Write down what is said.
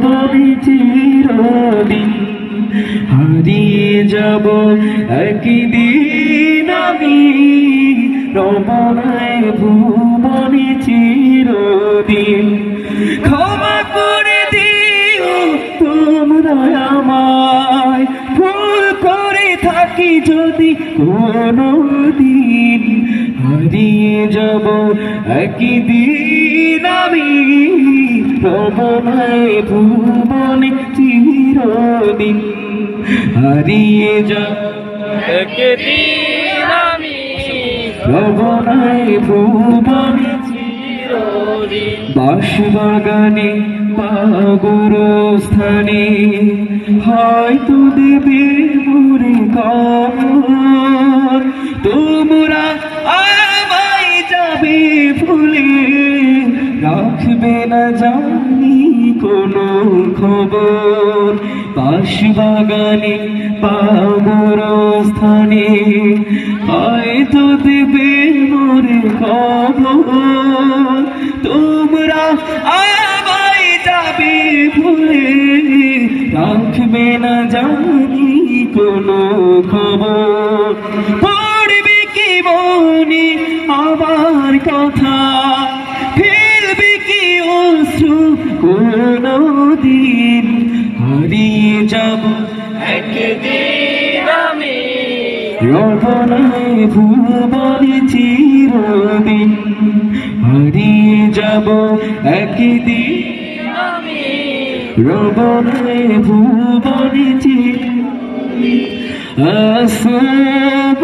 বলি চিরদিন হারিয়ে যাব একদিন আমি রমনায় ভুবনে চিরদিন ক্ষমা করে দিও তোমরা আমায় ভুল করে থাকি যদি কোনদিন হারিয়ে যাব একদিন আমি রমনায় ভুবনে চিরদিন হারিয়ে যাব একদিন আমি রমনায় ভুবনে চিরদিন বাঁশবাগানে পাগর স্থানে হয়তো দেবে মোরে কবর তোমরা আমায় যাবে ভুলে রাখবে না জানি কোনো খবর বাঁশবাগানে পাগর স্থানে হয়তো দেবে মোরে খবর তোমরা আমায় যাবে ভুলে রাখবে না জানি কোনো খবর পড়বে কি মনে আবার কথা ফেলবে কি অশ্রু কোনদিন হারিয়ে যাব একদিন আমি রমনায় ভুবনে চিরদিন হারিয়ে যাব একদিন আমি রমনায় ভুবনে চিরদিন আসব